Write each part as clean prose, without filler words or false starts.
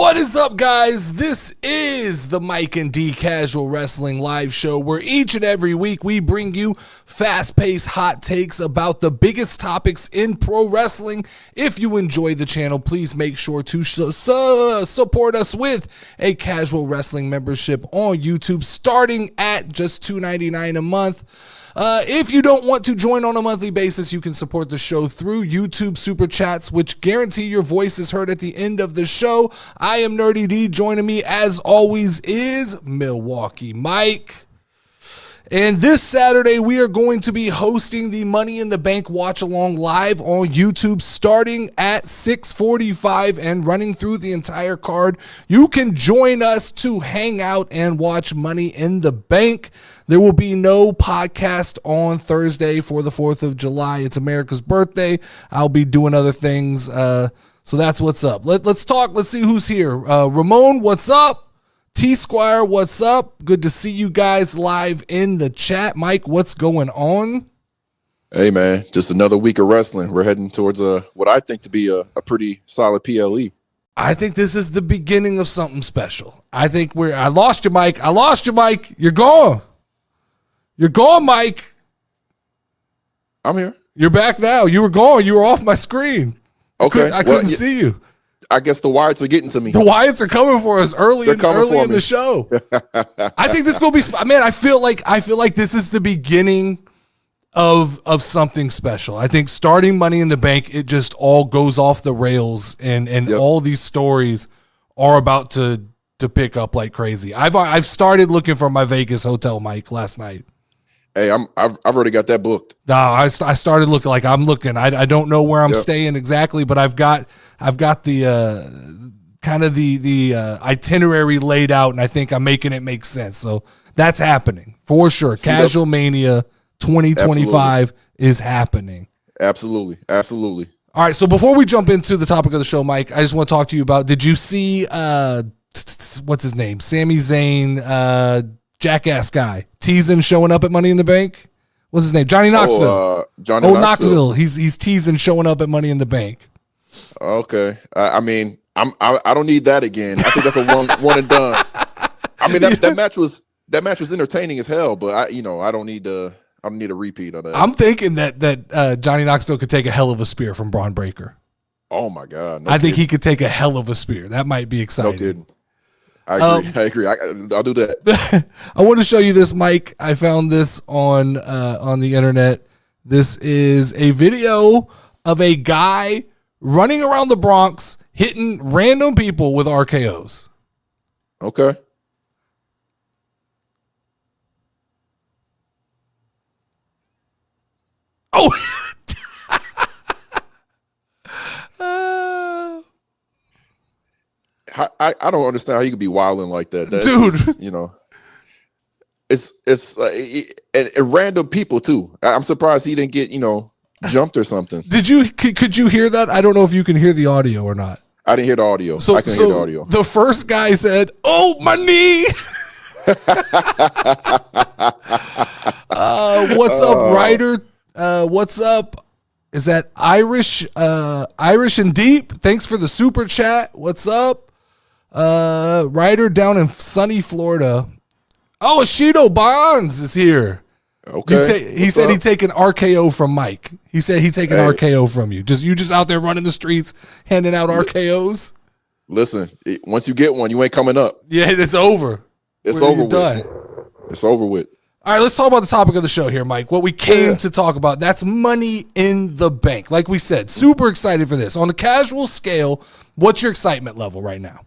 What is up, guys? This is the Mike and D Casual Wrestling Live Show, where each and every week we bring you fast-paced hot takes about the biggest topics in pro wrestling. If you enjoy the channel, please make sure to support us with a casual wrestling membership on YouTube, starting at just $2.99 a month. If you don't want to join on a monthly basis, you can support the show through YouTube Super Chats, which guarantee your voice is heard at the end of the show. I am Nerdy D. Joining me, as always, is Milwaukee Mike. And this Saturday, we are going to be hosting the Money in the Bank Watch-Along live on YouTube, starting at 6:45 and running through the entire card. You can join us to hang out and watch Money in the Bank. There will be no podcast on Thursday for the 4th of July. It's America's birthday. I'll be doing other things, so that's what's up. Let's talk. Let's see who's here. Ramon, what's up? T-Squire, what's up? Good to see you guys live in the chat. Mike, what's going on? Hey, man, just another week of wrestling. We're heading towards what I think to be a pretty solid PLE. I think this is the beginning of something special. I lost you, Mike. You're gone. You're gone, Mike. I'm here. You're back now. You were gone. You were off my screen. Okay. I couldn't see you. I guess the Wyatts are getting to me. The Wyatts are coming for us early in the show. I think this is going to be, man, I feel like this is the beginning of something special. I think starting Money in the Bank, it just all goes off the rails, and yep. All these stories are about to pick up like crazy. I've started looking for my Vegas hotel, Mike, last night. Hey, I've already got that booked. No, I started looking. Like, I'm looking. I don't know where I'm staying exactly, but I've got the kind of the itinerary laid out, and I think I'm making it make sense. So that's happening for sure. Casual Mania 2025 is happening. Absolutely. All right. So before we jump into the topic of the show, Mike, I just want to talk to you about. Did you see what's his name? Sami Zayn, jackass guy, teasing showing up at Money in the Bank. What's his name? Johnny Knoxville. Johnny Knoxville. He's teasing showing up at Money in the Bank. Okay. I mean, I don't need that again. I think that's a one and done. I mean, that match was entertaining as hell, but I don't need a repeat of that. I'm thinking that Johnny Knoxville could take a hell of a spear from Braun Breaker. Oh my God. I think he could take a hell of a spear. That might be exciting. No kidding. I agree. I'll do that. I want to show you this, Mike. I found this on the internet. This is a video of a guy running around the Bronx hitting random people with RKOs. Okay. Oh. I don't understand how you could be wilding like that. That's dude. Just, it's like and random people too. I'm surprised he didn't get jumped or something. Could you hear that? I don't know if you can hear the audio or not. I didn't hear the audio. I can hear the audio. The first guy said, "Oh, my knee." What's up, Ryder? What's up? Is that Irish and Deep? Thanks for the super chat. What's up? Ryder down in sunny Florida. Oh, Ashido Bonds is here. Okay. He said he'd take an RKO from Mike. He said he'd take an RKO from you. You just out there running the streets, handing out RKOs. Listen, once you get one, you ain't coming up. Yeah, it's over. It's over with. It's over with. All right, let's talk about the topic of the show here, Mike. What we came to talk about, that's Money in the Bank. Like we said, super excited for this. On a casual scale, what's your excitement level right now?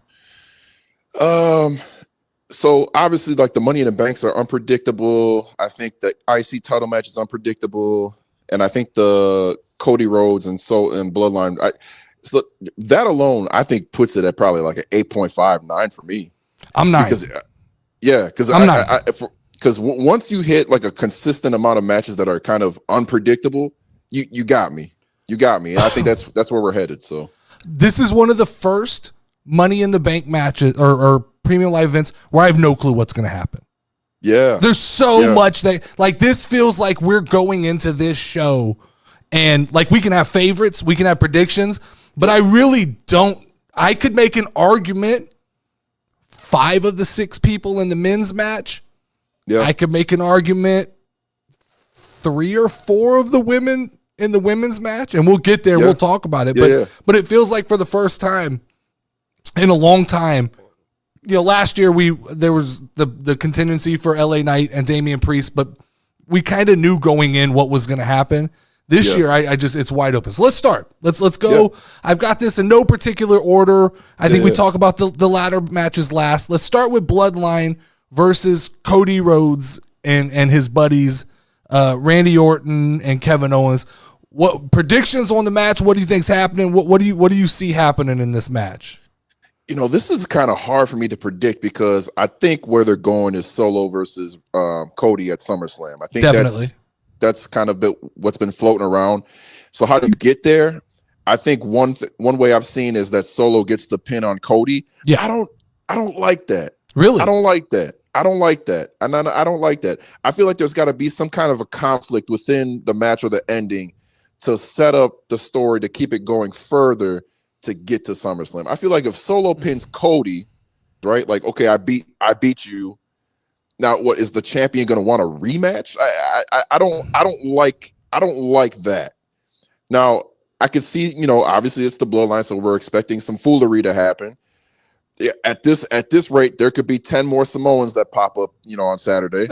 So obviously, like, the Money in the Banks are unpredictable. I think the IC title match is unpredictable, and I think the Cody Rhodes and Bloodline. So that alone, I think, puts it at probably like an 8.59 for me. I'm 9. Because I'm 9. Because once you hit like a consistent amount of matches that are kind of unpredictable, you got me. And I think that's where we're headed. So this is one of the first Money in the Bank matches or premium live events where I have no clue what's going to happen. Yeah. There's so much that, like, this feels like we're going into this show and, like, we can have favorites, we can have predictions, but I really don't I could make an argument 5 of the 6 people in the men's match. Yeah. I could make an argument 3 or 4 of the women in the women's match, and we'll get there. Yeah. We'll talk about it. But it feels like for the first time in a long time, last year there was the contingency for LA Knight and Damian Priest, but we kind of knew going in what was going to happen. This year, it's wide open. So let's start. Let's go. Yeah. I've got this in no particular order. I think we talk about the latter matches last. Let's start with Bloodline versus Cody Rhodes and his buddies, Randy Orton and Kevin Owens. What predictions on the match? What do you think's happening? What do you see happening in this match? This is kind of hard for me to predict because I think where they're going is Solo versus Cody at SummerSlam. I think definitely that's kind of what's been floating around. So how do you get there? I think one way I've seen is that Solo gets the pin on Cody. Yeah, I don't like that. Really, I don't like that. I don't like that. I don't like that. I feel like there's got to be some kind of a conflict within the match or the ending to set up the story to keep it going further to get to SummerSlam. I feel like if Solo pins Cody, right? Like, okay, I beat you. Now, what is the champion going to want a rematch? I don't like that. Now, I could see, obviously it's the Bloodline, so we're expecting some foolery to happen. Yeah, at this rate, there could be 10 more Samoans that pop up, on Saturday.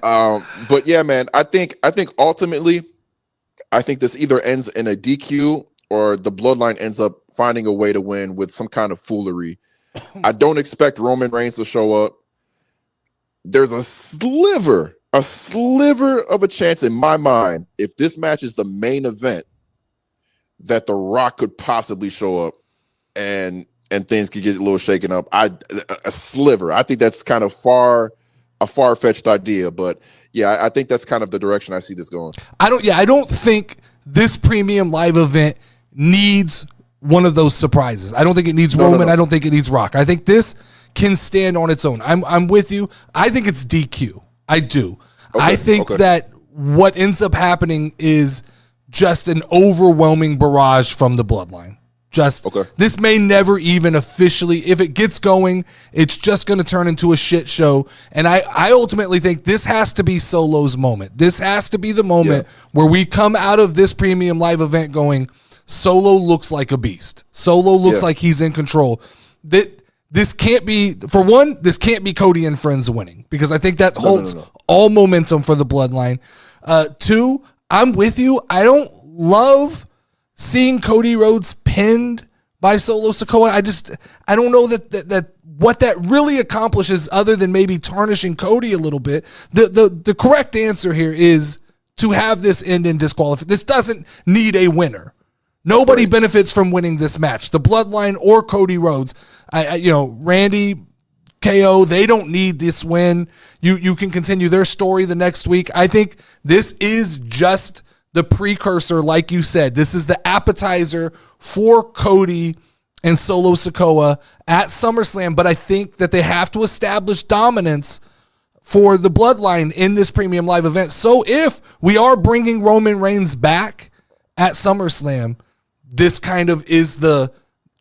But yeah, man, I think ultimately, I think this either ends in a DQ or the Bloodline ends up finding a way to win with some kind of foolery. I don't expect Roman Reigns to show up. There's a sliver of a chance in my mind, if this match is the main event, that The Rock could possibly show up and things could get a little shaken up. A sliver. I think that's kind of a far-fetched idea, but yeah, I think that's kind of the direction I see this going. I don't think this premium live event needs one of those surprises. I don't think it needs Roman. No. I don't think it needs Rock. I think this can stand on its own. I'm with you. I think it's DQ. I do. Okay, I think that what ends up happening is just an overwhelming barrage from the Bloodline. This may never even officially, if it gets going, it's just going to turn into a shit show. And I ultimately think this has to be Solo's moment. This has to be the moment where we come out of this premium live event going, Solo looks like a beast. Solo looks like he's in control. This can't be, for one, this can't be Cody and friends winning, because I think that holds all momentum for the Bloodline. 2, I'm with you. I don't love seeing Cody Rhodes pinned by Solo Sikoa. I don't know that what that really accomplishes other than maybe tarnishing Cody a little bit. The correct answer here is to have this end in disqualification. This doesn't need a winner. Nobody benefits from winning this match. The Bloodline or Cody Rhodes. Randy, KO, they don't need this win. You can continue their story the next week. I think this is just the precursor, like you said. This is the appetizer for Cody and Solo Sikoa at SummerSlam, but I think that they have to establish dominance for the Bloodline in this premium live event. So if we are bringing Roman Reigns back at SummerSlam, this kind of is the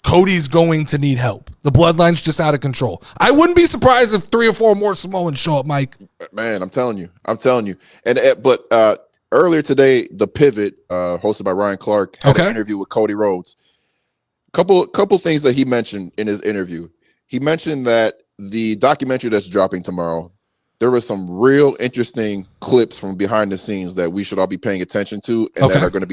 Cody's going to need help. The Bloodline's just out of control. I wouldn't be surprised if 3 or 4 more Samoans show up, Mike. Man, I'm telling you. But earlier today, The Pivot, hosted by Ryan Clark, had an interview with Cody Rhodes. Couple things that he mentioned in his interview. He mentioned that the documentary that's dropping tomorrow, there was some real interesting clips from behind the scenes that we should all be paying attention to, and that are going to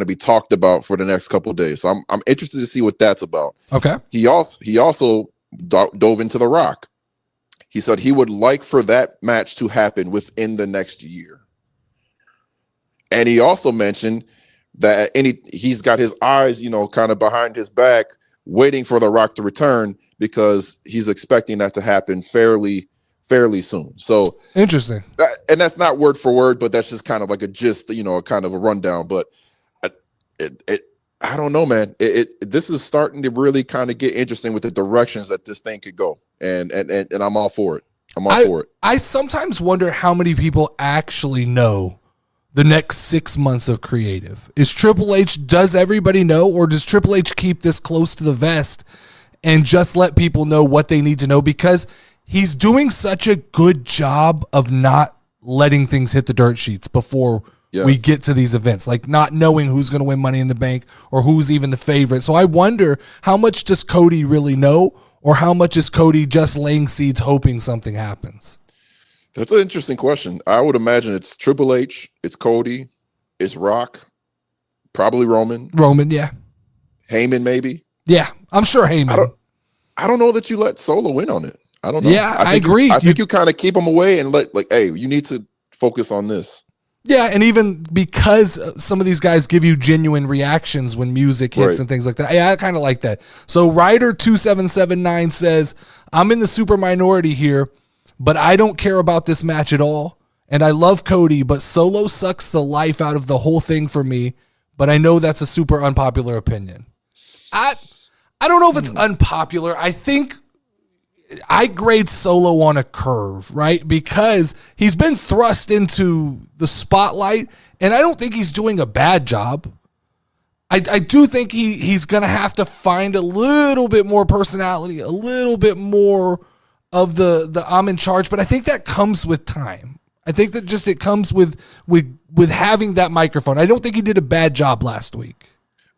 be talked about for the next couple of days. So I'm interested to see what that's about. Okay. He also dove into The Rock. He said he would like for that match to happen within the next year. And he also mentioned that he's got his eyes, kind of behind his back, waiting for The Rock to return, because he's expecting that to happen fairly soon. So interesting. And that's not word for word, but that's just kind of like a gist, kind of a rundown. But I don't know, man. This is starting to really kind of get interesting with the directions that this thing could go, and I'm all for it. I'm all for it. I sometimes wonder how many people actually know the next 6 months of creative? Is Triple H, does everybody know, or does Triple H keep this close to the vest and just let people know what they need to know? Because he's doing such a good job of not letting things hit the dirt sheets before we get to these events, like not knowing who's going to win Money in the Bank or who's even the favorite. So I wonder, how much does Cody really know, or how much is Cody just laying seeds hoping something happens? That's an interesting question. I would imagine it's Triple H, it's Cody, it's Rock, probably Roman. Roman, yeah. Heyman, maybe. Yeah, I'm sure Heyman. I don't know that you let Solo win on it. I don't know. Yeah, I agree. I think you kind of keep him away and hey, you need to focus on this. Yeah, and even because some of these guys give you genuine reactions when music hits and things like that. Yeah, I kind of like that. So Ryder2779 says, I'm in the super minority here, but I don't care about this match at all. And I love Cody, but Solo sucks the life out of the whole thing for me. But I know that's a super unpopular opinion. I don't know if it's unpopular. I think I grade Solo on a curve, right? Because he's been thrust into the spotlight, and I don't think he's doing a bad job. I do think he's going to have to find a little bit more personality, a little bit more of the I'm in charge, but I think that comes with time. I think that just it comes with having that microphone. I don't think he did a bad job last week.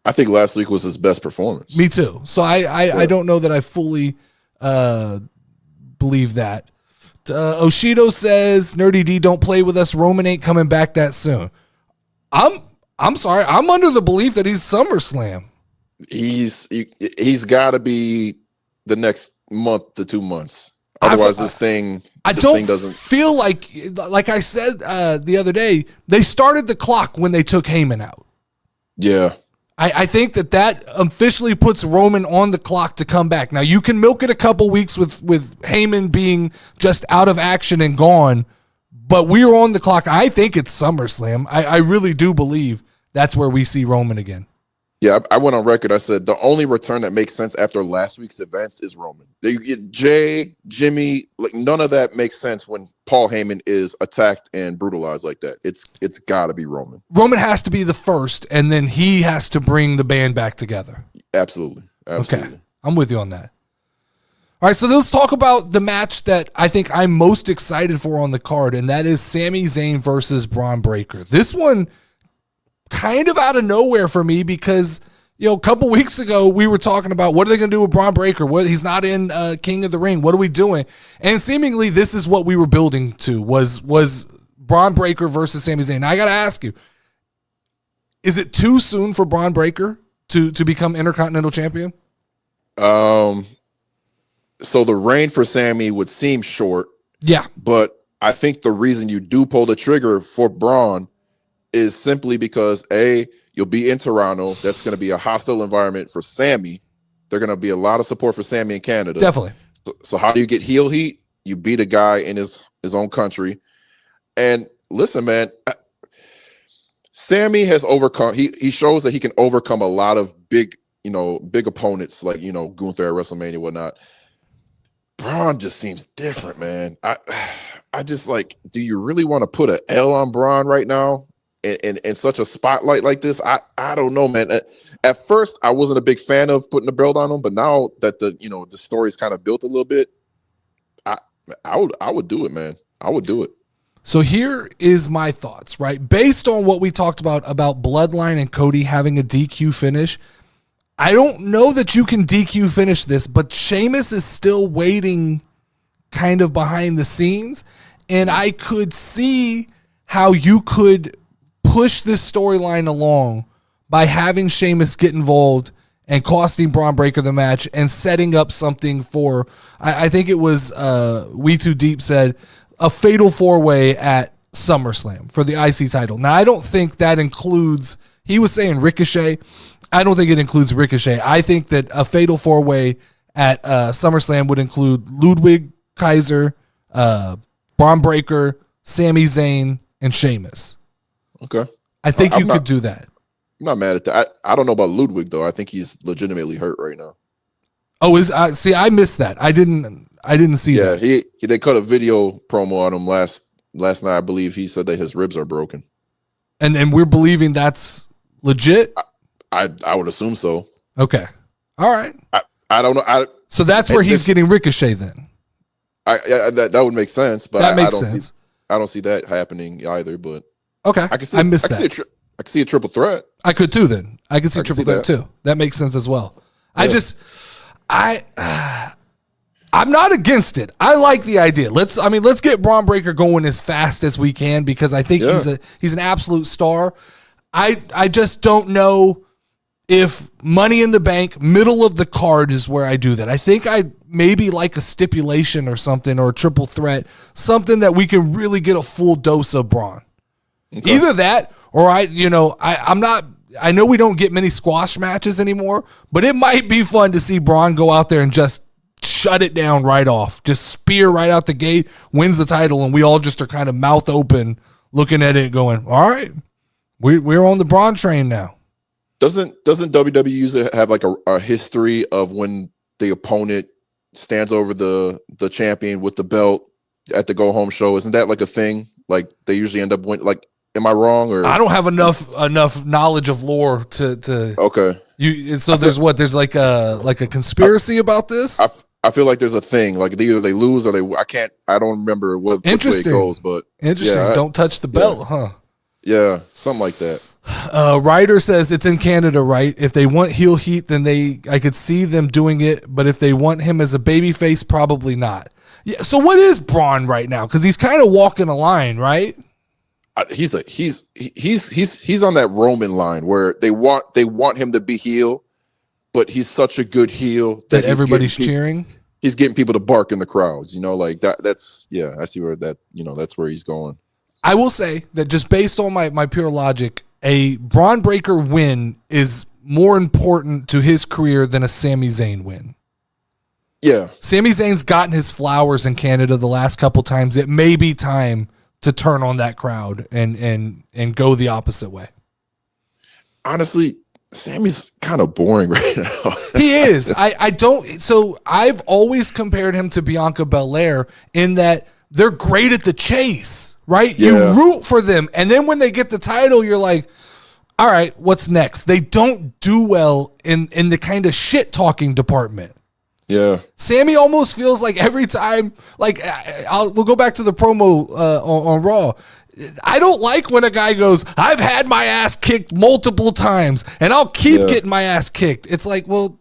I think last week was his best performance. Me too. So I don't know that I fully believe that. Oshido says, Nerdy D, don't play with us. Roman ain't coming back that soon. I'm sorry. I'm under the belief that he's SummerSlam. He's got to be the next month to 2 months. Otherwise, this thing doesn't feel like I said the other day, they started the clock when they took Heyman out. Yeah. I think that officially puts Roman on the clock to come back. Now, you can milk it a couple weeks with Heyman being just out of action and gone, but we're on the clock. I think it's SummerSlam. I really do believe that's where we see Roman again. Yeah, I went on record. I said the only return that makes sense after last week's events is Roman. You get Jay, Jimmy, like none of that makes sense when Paul Heyman is attacked and brutalized like that. It's got to be Roman. Roman has to be the first, and then he has to bring the band back together. Absolutely. Okay, I'm with you on that. All right, so let's talk about the match that I think I'm most excited for on the card, and that is Sami Zayn versus Braun Breaker. This one kind of out of nowhere for me because, a couple weeks ago we were talking about what are they going to do with Braun Breaker? He's not in King of the Ring. What are we doing? And seemingly this is what we were building to was Braun Breaker versus Sami Zayn. Now I got to ask you, is it too soon for Braun Breaker to become Intercontinental Champion? So the reign for Sami would seem short. Yeah. But I think the reason you do pull the trigger for Braun is simply because you'll be in Toronto. That's going to be a hostile environment for Sami. There's going to be a lot of support for Sami in Canada. Definitely. So how do you get heel heat? You beat a guy in his own country. And listen, man, Sami has overcome. He shows that he can overcome a lot of big opponents like Gunther at WrestleMania and whatnot. Braun just seems different, man. I just do you really want to put an L on Braun right now? In such a spotlight like this, I don't know, man. At first, I wasn't a big fan of putting the belt on him, but now that the story's kind of built a little bit, I would do it, man. I would do it. So here is my thoughts, right? Based on what we talked about Bloodline and Cody having a DQ finish, I don't know that you can DQ finish this, but Sheamus is still waiting kind of behind the scenes, and I could see how you could push this storyline along by having Sheamus get involved and costing Braun Breaker the match and setting up something for, I think it was We Too Deep said, a fatal four-way at SummerSlam for the IC title. Now, I don't think that includes, he was saying Ricochet. I don't think it includes Ricochet. I think that a fatal four-way at SummerSlam would include Ludwig Kaiser, Braun Breaker, Sami Zayn, and Sheamus. Okay. I think you could do that. I'm not mad at that. I don't know about Ludwig though. I think he's legitimately hurt right now. Oh, I missed that. I didn't see that. Yeah, they cut a video promo on him last night. I believe he said that his ribs are broken. And we're believing that's legit? I would assume so. Okay. All right. I don't know. So that's where he's getting Ricochet then. That would make sense, but that makes sense. I don't see that happening either. But okay, I can see a triple threat. I could too. Then I could see triple threat too. That makes sense as well. Yeah. I'm not against it. I like the idea. Let's get Braun Breaker going as fast as we can because I think he's an absolute star. I just don't know if Money in the Bank, middle of the card is where I do that. I think I maybe like a stipulation or something or a triple threat, something that we can really get a full dose of Braun. Okay. Either that or I know we don't get many squash matches anymore, but it might be fun to see Braun go out there and just shut it down right off. Just spear right out the gate, wins the title, and we all just are kind of mouth open looking at it going, all right, we're on the Braun train now. Doesn't WWE usually have like a history of when the opponent stands over the champion with the belt at the go home show? Isn't that like a thing? Like they usually end up winning. Like, am I wrong? Or I don't have enough knowledge of lore to okay. There's like a conspiracy about this. I feel like there's a thing. Like either they lose or I don't remember which way it goes. But interesting. Yeah, don't touch the belt, huh? Yeah, something like that. Ryder says it's in Canada, right? If they want heel heat, then I could see them doing it. But if they want him as a babyface, probably not. Yeah. So what is Braun right now? Because he's kind of walking a line, right? He's on that Roman line where they want him to be heel, but he's such a good heel that everybody's cheering. He's getting people to bark in the crowds. Like that. I see where that. That's where he's going. I will say that just based on my pure logic, a Braun Breaker win is more important to his career than a Sami Zayn win. Yeah. Sami Zayn's gotten his flowers in Canada the last couple times. It may be time to turn on that crowd and go the opposite way. Honestly, Sammy's kind of boring right now. He is. I've always compared him to Bianca Belair in that they're great at the chase, right? Yeah. You root for them. And then when they get the title, you're like, all right, what's next? They don't do well in the kind of shit talking department. Yeah. Sammy almost feels like every time, like we'll go back to the promo on Raw. I don't like when a guy goes, I've had my ass kicked multiple times and I'll keep getting my ass kicked. It's like, well,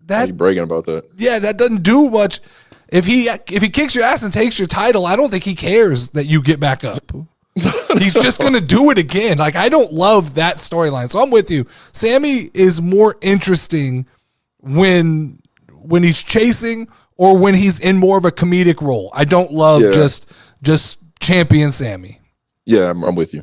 that you bragging about that. Yeah, that doesn't do much. If he kicks your ass and takes your title, I don't think he cares that you get back up. He's just going to do it again. Like, I don't love that storyline. So I'm with you. Sammy is more interesting when he's chasing or when he's in more of a comedic role. I don't love just champion Sammy. Yeah, I'm with you.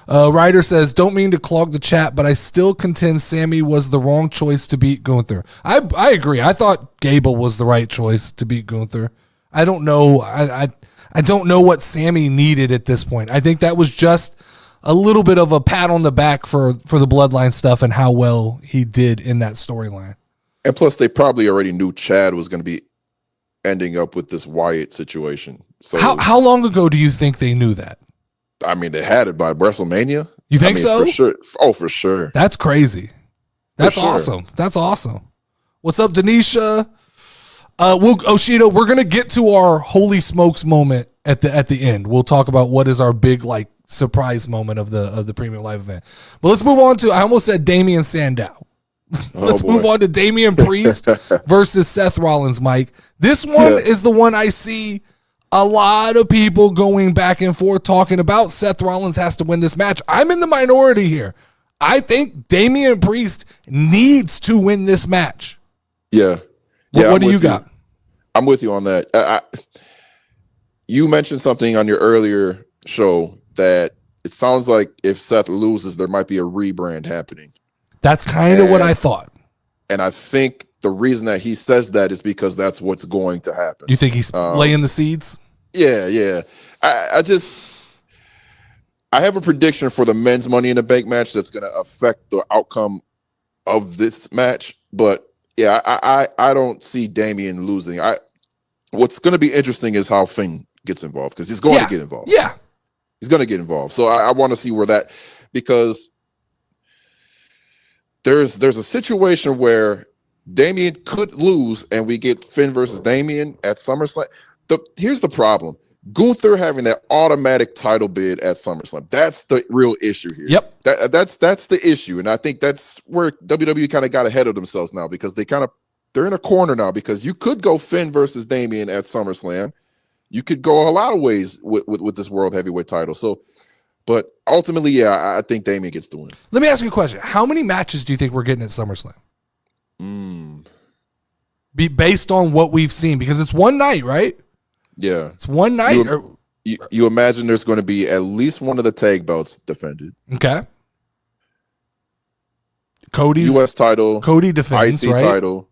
Ryder says, don't mean to clog the chat, but I still contend Sammy was the wrong choice to beat Gunther. I agree. I thought Gable was the right choice to beat Gunther. I don't know. I don't know what Sammy needed at this point. I think that was just a little bit of a pat on the back for the Bloodline stuff and how well he did in that storyline. And plus, they probably already knew Chad was going to be ending up with this Wyatt situation. So how long ago do you think they knew that? I mean, they had it by WrestleMania. You think so? For sure. Oh, for sure. That's crazy. That's awesome. That's awesome. What's up, Denisha? Shido, we're gonna get to our holy smokes moment at the end. We'll talk about what is our big surprise moment of the Premium Live event. But let's move on to, I almost said Damian Sandow. Let's move on to Damian Priest versus Seth Rollins, Mike. This one is the one I see a lot of people going back and forth talking about. Seth Rollins has to win this match. I'm in the minority here. I think Damian Priest needs to win this match. Yeah. What do you got? I'm with you on that. You mentioned something on your earlier show that it sounds like if Seth loses, there might be a rebrand happening. That's kind of what I thought. And I think the reason that he says that is because that's what's going to happen. You think he's laying the seeds? Yeah. I have a prediction for the men's Money in the Bank match that's going to affect the outcome of this match. But yeah, I don't see Damian losing. What's going to be interesting is how Finn gets involved because he's going to get involved. Yeah. He's going to get involved. So I want to see where that, because there's a situation where Damian could lose and we get Finn versus Damian at SummerSlam. Here's the problem. Gunther having that automatic title bid at SummerSlam. That's the real issue here. Yep. That's the issue. And I think that's where WWE kind of got ahead of themselves now, because they're in a corner now, because you could go Finn versus Damian at SummerSlam. You could go a lot of ways with this world heavyweight title. So, but ultimately, yeah, I think Damian gets the win. Let me ask you a question. How many matches do you think we're getting at SummerSlam? Based on what we've seen, because it's one night, right? Yeah. It's one night. You imagine there's going to be at least one of the tag belts defended. Okay. Cody's U.S. title. Cody defends, IC right? title.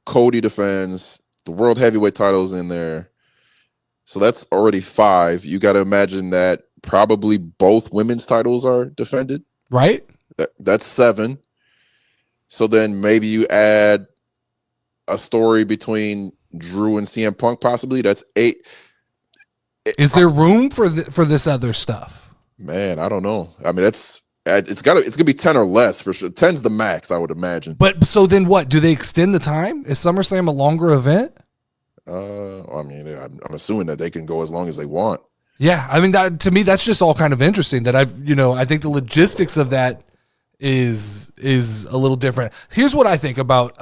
Cody defends. The world heavyweight title's in there. So that's already 5. You got to imagine that probably both women's titles are defended. Right. That's 7. So then maybe you add a story between Drew and CM Punk, possibly. That's 8. Is there room for this other stuff? Man, I don't know. I mean, it's gonna be 10 or less for sure. 10's the max, I would imagine. But so then what? Do they extend the time? Is SummerSlam a longer event? I mean, I'm assuming that they can go as long as they want. Yeah, I mean, that to me, that's just all kind of interesting. That I think the logistics of that is a little different. Here's what I think about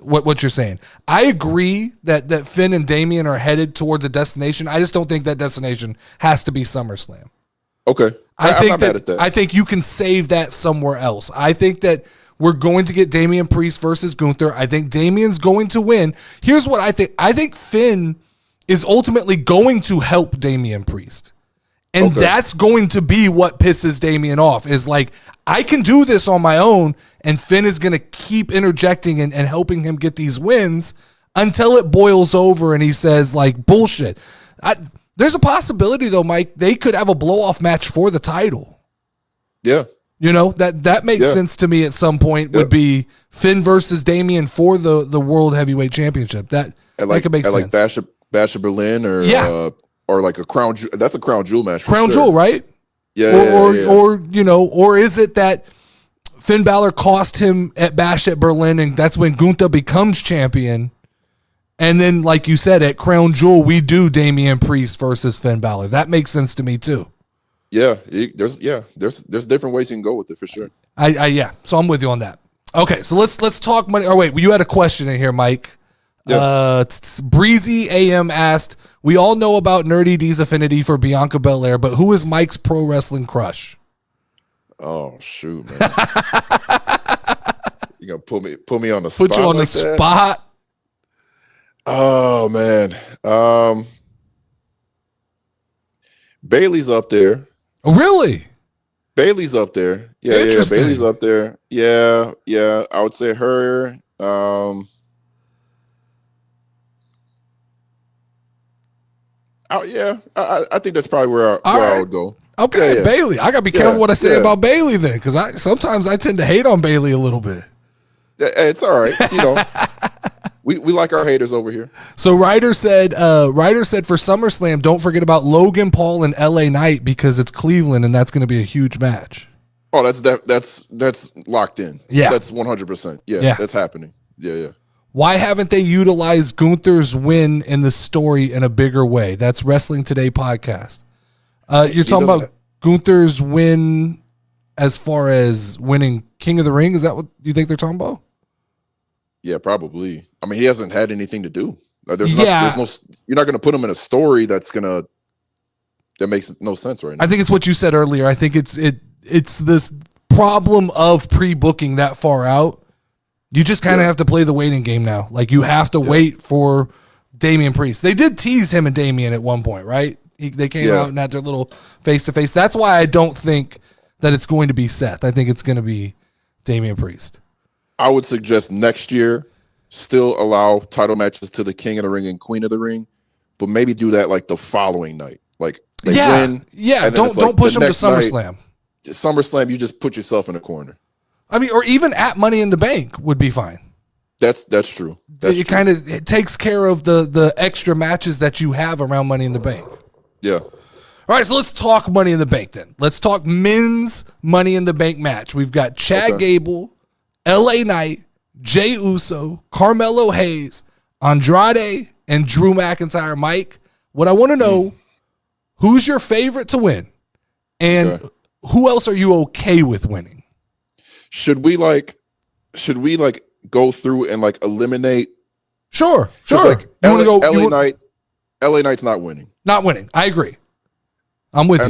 what you're saying. I agree that Finn and Damian are headed towards a destination. I just don't think that destination has to be SummerSlam. Okay, I'm not mad at that. I think you can save that somewhere else. I think that we're going to get Damian Priest versus Gunther. I think Damian's going to win. Here's what I think. I think Finn is ultimately going to help Damian Priest. And that's going to be what pisses Damian off, is like, I can do this on my own, and Finn is going to keep interjecting and helping him get these wins until it boils over and he says, like, bullshit. There's a possibility, though, Mike, they could have a blow-off match for the title. Yeah. You know, that makes sense to me at some point, would be Finn versus Damian for the World Heavyweight Championship. That could make sense. Like Bash of Berlin or like a crown. That's a crown jewel match. Crown jewel, right? Yeah. Or is it that Finn Balor cost him at Bash at Berlin, and that's when Gunther becomes champion? And then, like you said, at Crown Jewel, we do Damian Priest versus Finn Balor. That makes sense to me too. Yeah, there's different ways you can go with it for sure. So I'm with you on that. Okay, so let's talk money. Oh wait, you had a question in here, Mike. Yeah. Breezy AM asked, we all know about Nerdy D's affinity for Bianca Belair, but who is Mike's pro wrestling crush? Oh shoot, man! You gonna put me on the spot? Put you on the spot. Oh man, Bailey's up there. Really? Bailey's up there. Yeah, Bailey's up there. Yeah. I would say her. I think that's probably where I would go. Okay, yeah. Bailey. I gotta be careful what I say about Bailey then, because sometimes I tend to hate on Bailey a little bit. It's all right, you know. We like our haters over here. So Ryder said for SummerSlam, don't forget about Logan Paul and LA Knight, because it's Cleveland and that's going to be a huge match. Oh, that's locked in. Yeah, that's 100%. Yeah, that's happening. Yeah. Why haven't they utilized Gunther's win in the story in a bigger way? That's Wrestling Today podcast. You're talking about Gunther's win as far as winning King of the Ring? Is that what you think they're talking about? Yeah, probably. I mean, he hasn't had anything to do. There's no. You're not going to put him in a story that makes no sense right now. I think it's what you said earlier. I think it's this problem of pre-booking that far out. You just kind of have to play the waiting game now. Like, you have to wait for Damian Priest. They did tease him and Damian at one point, right? They came out and had their little face-to-face. That's why I don't think that it's going to be Seth. I think it's going to be Damian Priest. I would suggest next year still allow title matches to the King of the Ring and Queen of the Ring, but maybe do that like the following night. Like they win. Yeah, don't push them to SummerSlam. SummerSlam, you just put yourself in a corner. I mean, or even at Money in the Bank would be fine. That's true. It takes care of the extra matches that you have around Money in the Bank. Yeah. All right, so let's talk Money in the Bank then. Let's talk men's Money in the Bank match. We've got Chad Gable, LA Knight, Jey Uso, Carmelo Hayes, Andrade, and Drew McIntyre. Mike, what I want to know, who's your favorite to win? And who else are you okay with winning? Should we go through and eliminate? Sure. Like LA Knight's not winning. Not winning. I agree. I'm with you.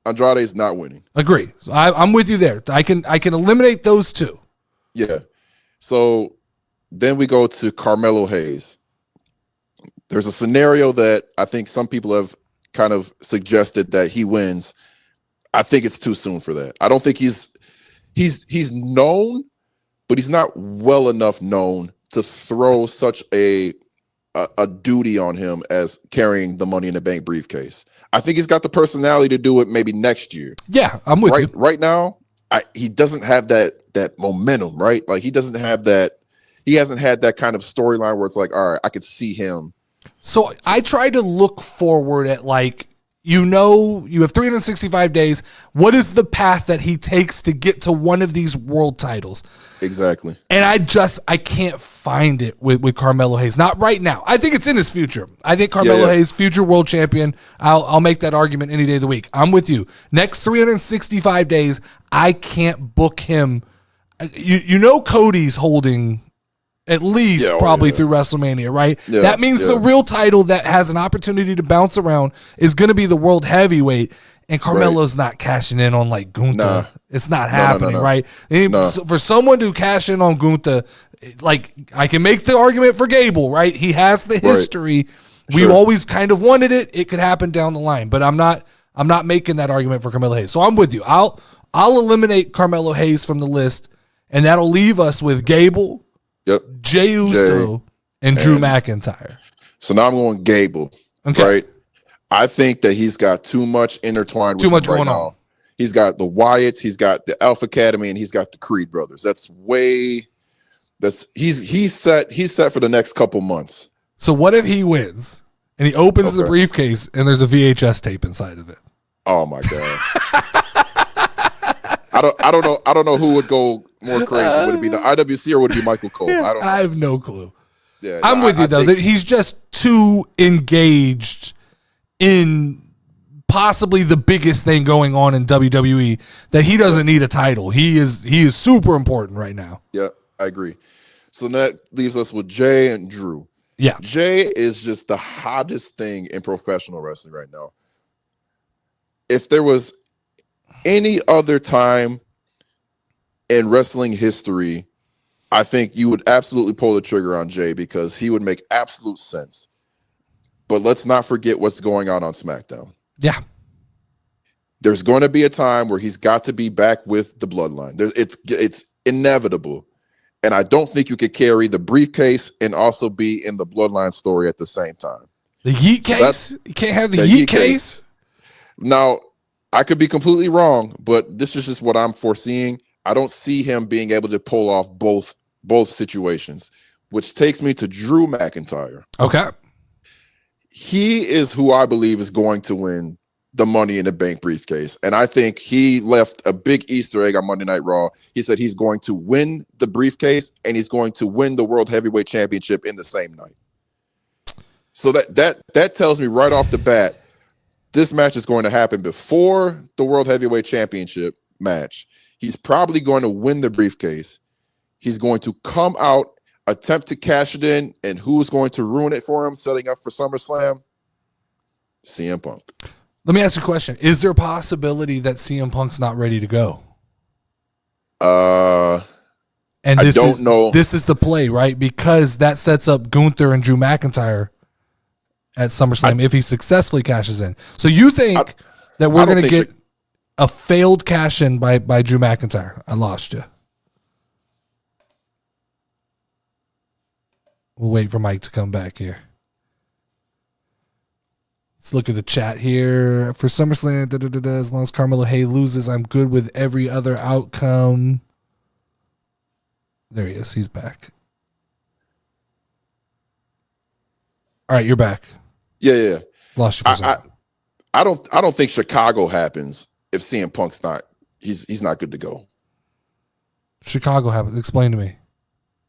Andrade's not winning. Agree. So I'm with you there. I can eliminate those two. Yeah. So then we go to Carmelo Hayes. There's a scenario that I think some people have kind of suggested that he wins. I think it's too soon for that. I don't think he's known, but he's not well enough known to throw such a duty on him as carrying the Money in the Bank briefcase. I think he's got the personality to do it maybe next year. Yeah, I'm with you. Right now, he doesn't have that momentum, right? Like he doesn't have that. He hasn't had that kind of storyline where it's like, all right, I could see him. So I try to look forward at you have 365 days. What is the path that he takes to get to one of these world titles? Exactly. And I can't find it with Carmelo Hayes. Not right now. I think it's in his future. I think Carmelo Hayes, future world champion. I'll make that argument any day of the week. I'm with you. Next 365 days, I can't book him. Cody's holding at least through WrestleMania, right? Yeah, that means the real title that has an opportunity to bounce around is going to be the world heavyweight, and Carmelo's not cashing in on Gunther. Nah. It's not happening, right? For someone to cash in on Gunther, I can make the argument for Gable, right? He has the history. Right. We've always kind of wanted it. It could happen down the line, but I'm not making that argument for Carmelo Hayes. So I'm with you. I'll eliminate Carmelo Hayes from the list, and that'll leave us with Gable, Jey Uso, and Drew McIntyre. So now I'm going Gable. Okay. Right? I think that he's got too much intertwined with too much going now. on. He's got the Wyatts, he's got the Alpha Academy, and he's got the Creed brothers. He's set for the next couple months. So what if he wins and he opens the briefcase and there's a VHS tape inside of it? Oh my God. I don't know who would go more crazy. Would it be the IWC or would it be Michael Cole? I have no clue. Yeah, I'm with you though. That he's just too engaged in possibly the biggest thing going on in WWE that he doesn't need a title. He is super important right now. Yeah, I agree. So that leaves us with Jey and Drew. Yeah. Jey is just the hottest thing in professional wrestling right now. If there was any other time in wrestling history, I think you would absolutely pull the trigger on Jey because he would make absolute sense. But let's not forget what's going on SmackDown. Yeah. There's going to be a time where he's got to be back with the bloodline. It's inevitable. And I don't think you could carry the briefcase and also be in the bloodline story at the same time. The Yeet case? You can't have the Yeet case? Now, I could be completely wrong, but this is just what I'm foreseeing. I don't see him being able to pull off both situations, which takes me to Drew McIntyre. Okay. He is who I believe is going to win the Money in the Bank briefcase. And I think he left a big Easter egg on Monday Night Raw. He said he's going to win the briefcase and he's going to win the World Heavyweight Championship in the same night. So that tells me right off the bat, this match is going to happen before the World Heavyweight Championship match. He's probably going to win the briefcase. He's going to come out, attempt to cash it in, and who's going to ruin it for him, setting up for SummerSlam? CM Punk. Let me ask you a question. Is there a possibility that CM Punk's not ready to go? And I don't know. This is the play, right? Because that sets up Gunther and Drew McIntyre at SummerSlam if he successfully cashes in. So you think that we're going to get a failed cash in by Drew McIntyre? I lost you. We'll wait for Mike to come back here. Let's look at the chat here. For SummerSlam, as long as Carmelo Hayes loses, I'm good with every other outcome. There he is. He's back. All right, you're back. Yeah. Lost you for a second. I don't think Chicago happens if CM Punk's not. He's not good to go. Chicago happens. Explain to me.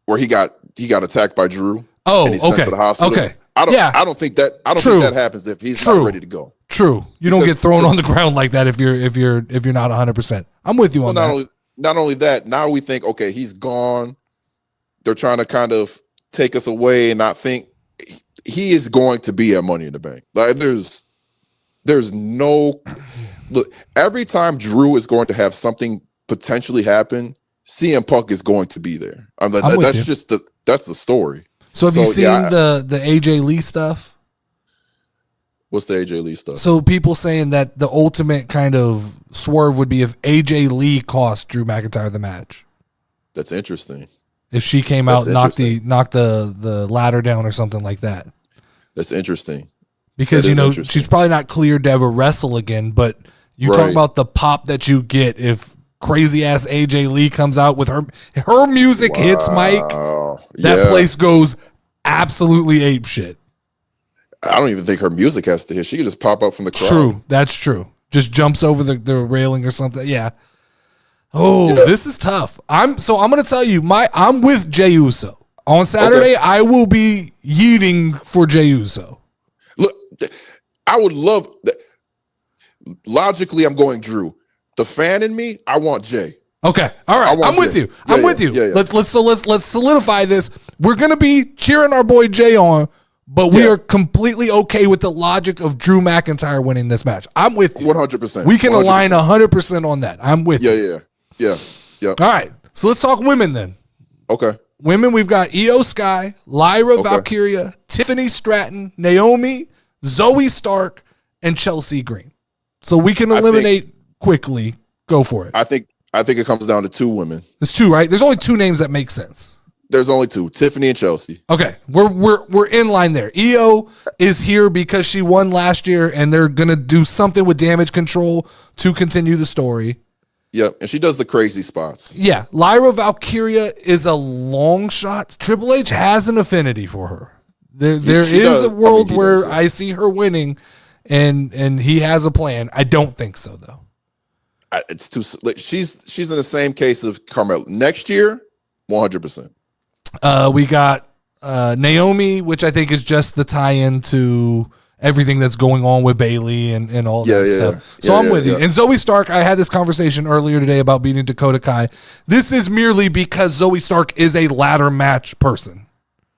Where he got attacked by Drew. Oh, and he's sent to the hospital. Okay. I don't think that happens if he's not ready to go. True. You don't get thrown on the ground like that if you're not 100%. I'm with you on that. Not only that, now we think, okay, he's gone. They're trying to kind of take us away and not think he is going to be at Money in the Bank. Like there's no look. Every time Drew is going to have something potentially happen, CM Punk is going to be there. That's the story. So have you seen the AJ Lee stuff? What's the AJ Lee stuff? So people saying that the ultimate kind of swerve would be if AJ Lee cost Drew McIntyre the match. That's interesting. If she came out and knocked the ladder down or something like that. That's interesting. Because, she's probably not cleared to ever wrestle again, but you talk about the pop that you get if crazy ass AJ Lee comes out with her music hits, Mike. That place goes absolutely ape shit. I don't even think her music has to hit. She can just pop up from the crowd. True. That's true. Just jumps over the railing or something. Yeah. Oh, this is tough. I'm going to tell you, I'm with Jey Uso. On Saturday, I will be yeeting for Jey Uso. Look, I would love that. Logically, I'm going Drew. The fan in me, I want Jay. Okay. All right. I'm with you. I'm with you. Yeah. Let's solidify this. We're going to be cheering our boy Jay on, but we are completely okay with the logic of Drew McIntyre winning this match. I'm with you. 100%. We can 100%. Align 100% on that. I'm with you. Yeah. All right. So let's talk women then. Okay. Women, we've got Io Sky, Lyra Valkyria, Tiffany Stratton, Naomi, Zoe Stark, and Chelsea Green. So we can eliminate quickly. Go for it. I think it comes down to two women. It's two, right? There's only two names that make sense. There's only two, Tiffany and Chelsea. Okay, we're in line there. Io is here because she won last year, and they're gonna do something with damage control to continue the story. Yep, and she does the crazy spots. Yeah, Lyra Valkyria is a long shot. Triple H has an affinity for her. There is a world where I see her winning, and he has a plan. I don't think so though. It's too. She's in the same case of Carmella. Next year, 100%. We got Naomi, which I think is just the tie-in to everything that's going on with Bayley and all that stuff. So I'm with you. And Zoe Stark, I had this conversation earlier today about beating Dakota Kai. This is merely because Zoe Stark is a ladder match person.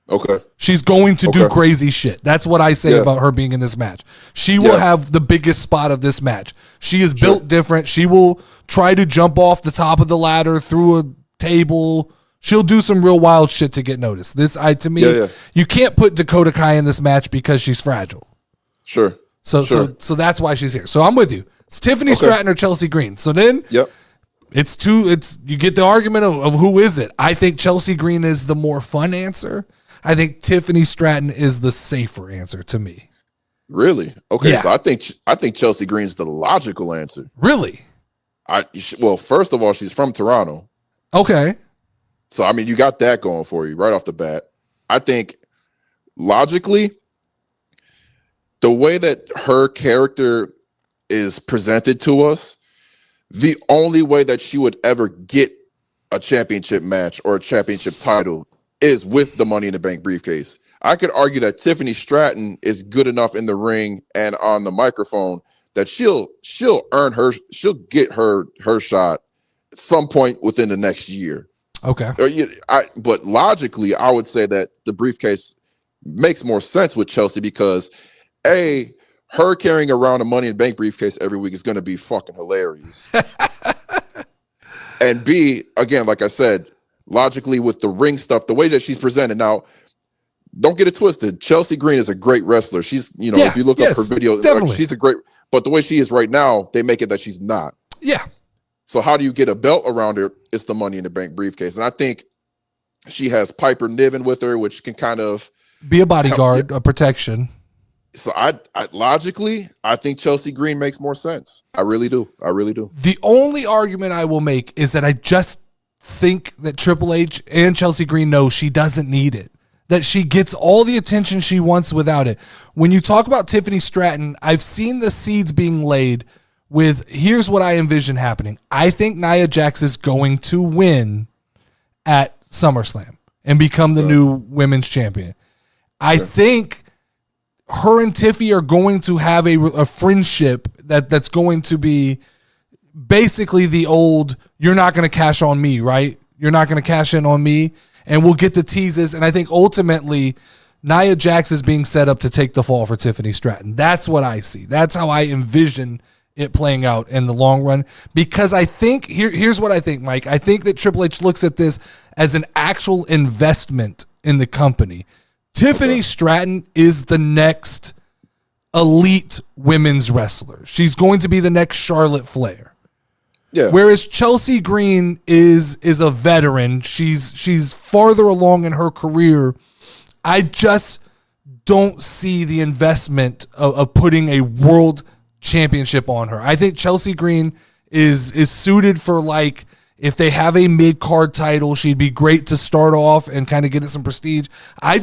Okay. She's going to do crazy shit. That's what I say about her being in this match. She will have the biggest spot of this match. She is built different. She will try to jump off the top of the ladder through a table. She'll do some real wild shit to get noticed. You can't put Dakota Kai in this match because she's fragile. Sure. So that's why she's here. So I'm with you. It's Tiffany Stratton or Chelsea Green. So then you get the argument of who is it. I think Chelsea Green is the more fun answer. I think Tiffany Stratton is the safer answer to me. Really? Okay, so I think Chelsea Green's the logical answer. Really? Well, first of all, she's from Toronto. Okay. So, I mean, you got that going for you right off the bat. I think logically, the way that her character is presented to us, the only way that she would ever get a championship match or a championship title is with the Money in the Bank briefcase. I could argue that Tiffany Stratton is good enough in the ring and on the microphone that she'll get her shot at some point within the next year. Okay. But logically, I would say that the briefcase makes more sense with Chelsea because her carrying around a Money in the Bank briefcase every week is going to be fucking hilarious. And B, again, like I said, logically with the ring stuff, the way that she's presented now, don't get it twisted. Chelsea Green is a great wrestler. She's, if you look up her video, she's a great, but the way she is right now, they make it that she's not. Yeah. So how do you get a belt around her? It's the Money in the Bank briefcase. And I think she has Piper Niven with her, which can kind of be a bodyguard, a protection. So I logically, I think Chelsea Green makes more sense. I really do. The only argument I will make is that I just think that Triple H and Chelsea Green know she doesn't need it. that she gets all the attention she wants without it. When you talk about Tiffany Stratton, I've seen the seeds being laid with, here's what I envision happening. I think Nia Jax is going to win at SummerSlam and become the new women's champion. I think her and Tiffy are going to have a friendship that's going to be basically the old, you're not going to cash on me, right? You're not going to cash in on me. And we'll get the teases. And I think ultimately Nia Jax is being set up to take the fall for Tiffany Stratton. That's what I see. That's how I envision it playing out in the long run. Because I think, here's what I think, Mike. I think that Triple H looks at this as an actual investment in the company. Tiffany Stratton is the next elite women's wrestler. She's going to be the next Charlotte Flair. Yeah. Whereas Chelsea Green is a veteran. She's farther along in her career. I just don't see the investment of putting a world championship on her. I think Chelsea Green is suited for, like, if they have a mid-card title, she'd be great to start off and kind of get it some prestige. I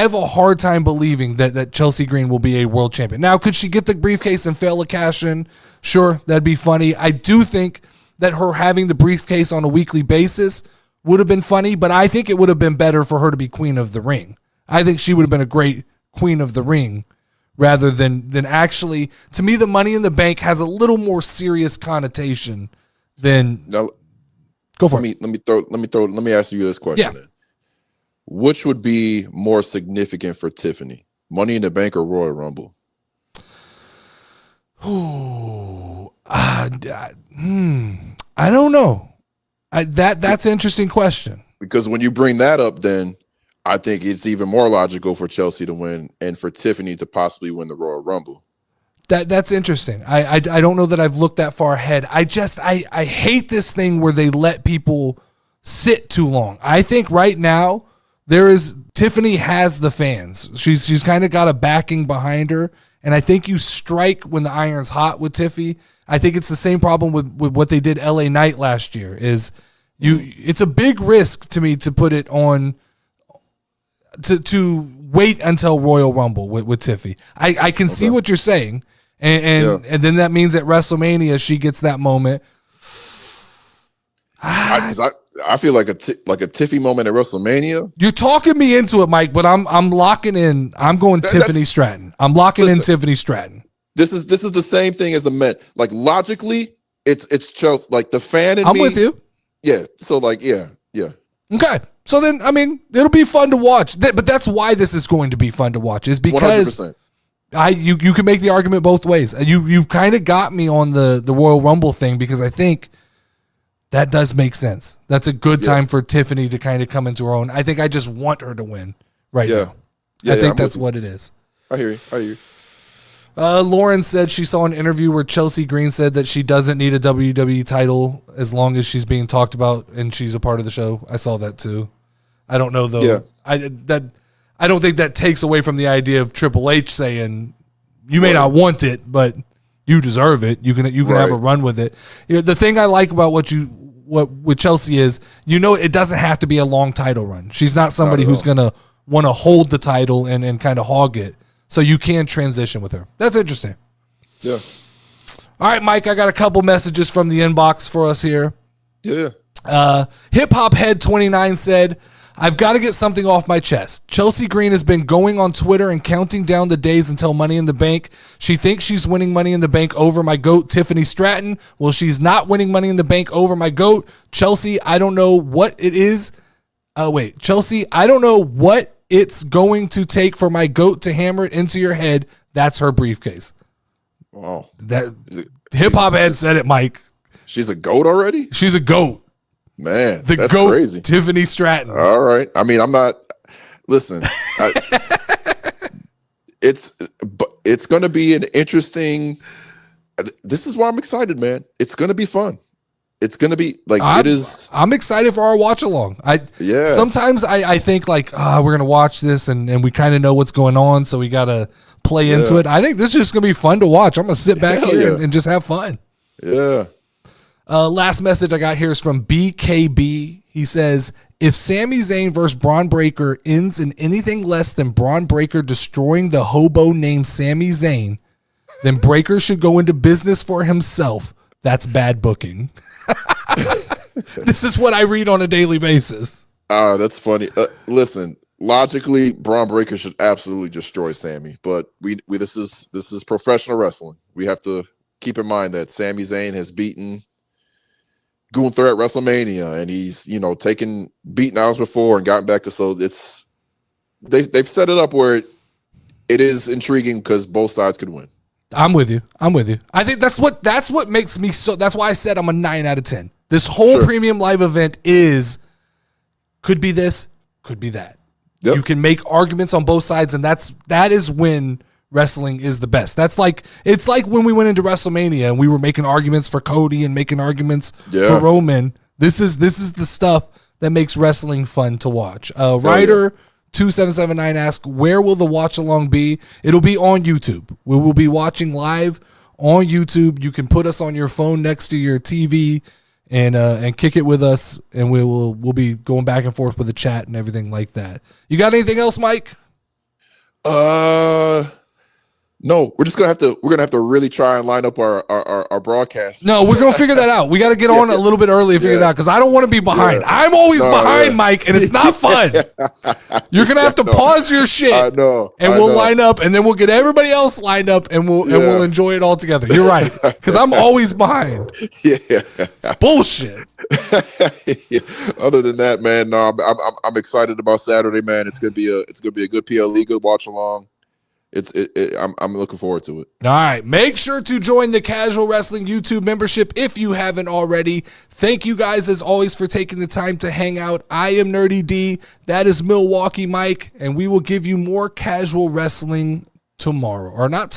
have a hard time believing that Chelsea Green will be a world champion. Now, could she get the briefcase and fail a cash-in? Sure, that'd be funny. I do think that her having the briefcase on a weekly basis would have been funny, but I think it would have been better for her to be Queen of the Ring. I think she would have been a great Queen of the Ring rather than actually, to me, the Money in the Bank has a little more serious connotation than. Now, go for it. Let me ask you this question. Yeah. Then. Which would be more significant for Tiffany, Money in the Bank or Royal Rumble? I don't know. That's an interesting question. Because when you bring that up, then I think it's even more logical for Chelsea to win and for Tiffany to possibly win the Royal Rumble. That's interesting. I don't know that I've looked that far ahead. I hate this thing where they let people sit too long. I think right now Tiffany has the fans. She's kind of got a backing behind her. And I think you strike when the iron's hot with Tiffy. I think it's the same problem with what they did LA Knight last year. It's a big risk to me to put it on to wait until Royal Rumble with Tiffy. I can see what you're saying, and then that means at WrestleMania she gets that moment. I feel like a Tiffy moment at WrestleMania. You're talking me into it, Mike, but I'm locking in. I'm going Tiffany Stratton. I'm locking in Tiffany Stratton. This is the same thing as the men. Like logically, it's Chelsea. Like the fan in me. I'm with you. Yeah. So like yeah. Okay. So then, I mean, it'll be fun to watch. But that's why this is going to be fun to watch, is because 100%. You can make the argument both ways. You kind of got me on the Royal Rumble thing, because I think that does make sense. That's a good time for Tiffany to kind of come into her own. I think I just want her to win right now. I think that's what it is. I hear you. Lauren said she saw an interview where Chelsea Green said that she doesn't need a WWE title as long as she's being talked about and she's a part of the show. I saw that too. I don't know though. Yeah. I don't think that takes away from the idea of Triple H saying you may not want it, but you deserve it. You can have a run with it. You know, the thing I like about what with Chelsea is, it doesn't have to be a long title run. She's not somebody who's gonna want to hold the title and kind of hog it. So you can transition with her. That's interesting. Yeah. All right, Mike, I got a couple messages from the inbox for us here. Yeah. Hip Hop Head 29 said, I've got to get something off my chest. Chelsea Green has been going on Twitter and counting down the days until Money in the Bank. She thinks she's winning Money in the Bank over my GOAT, Tiffany Stratton. Well, she's not winning Money in the Bank over my GOAT. Chelsea, I don't know what it is. Chelsea, I don't know what it's going to take for my GOAT to hammer it into your head. That's her briefcase. Wow. That Hip Hop Head said it, Mike. She's a GOAT already? She's a GOAT. Man, that's GOAT, crazy. Tiffany Stratton. All right. I mean, I'm not. Listen, it's going to be an interesting. This is why I'm excited, man. It's going to be fun. It's going to be like it is. I'm excited for our watch along. Sometimes I think like we're going to watch this and we kind of know what's going on, so we got to play into it. I think this is just going to be fun to watch. I'm going to sit back here and just have fun. Yeah. Last message I got here is from BKB. He says, if Sami Zayn versus Braun Breaker ends in anything less than Braun Breaker destroying the hobo named Sami Zayn, then Breaker should go into business for himself. That's bad booking. This is what I read on a daily basis. That's funny. Listen, logically, Braun Breaker should absolutely destroy Sami, but we this is professional wrestling. We have to keep in mind that Sami Zayn has beaten Gunther at WrestleMania, and he's taken beaten outs before and gotten back. So it's they've set it up where it is intriguing because both sides could win. I'm with you. I think that's what makes me so. That's why I said I'm a 9 out of 10. This whole premium live event could be this, could be that. Yep. You can make arguments on both sides, and that is when wrestling is the best. It's like when we went into WrestleMania and we were making arguments for Cody and making arguments for Roman. This is the stuff that makes wrestling fun to watch. Ryder 2779 asks, where will the watch along be? It'll be on YouTube. We will be watching live on YouTube. You can put us on your phone next to your TV and kick it with us, and we'll be going back and forth with the chat and everything like that. You got anything else, Mike? No, we're gonna have to really try and line up our broadcast. No, we're gonna figure that out. We got to get on a little bit early and figure it out because I don't want to be behind. I'm always behind, Mike, and it's not fun. You're gonna have to pause your shit. I know, and we'll line up, and then we'll get everybody else lined up, and we'll enjoy it all together. You're right, because I'm always behind. Yeah, it's bullshit. Other than that, man, no, I'm excited about Saturday, man. It's gonna be a good PLE, good watch along. I'm looking forward to it. All right. Make sure to join the Casual Wrestling YouTube membership if you haven't already. Thank you guys, as always, for taking the time to hang out. I am Nerdy D. That is Milwaukee Mike. And we will give you more casual wrestling tomorrow. Or not tomorrow.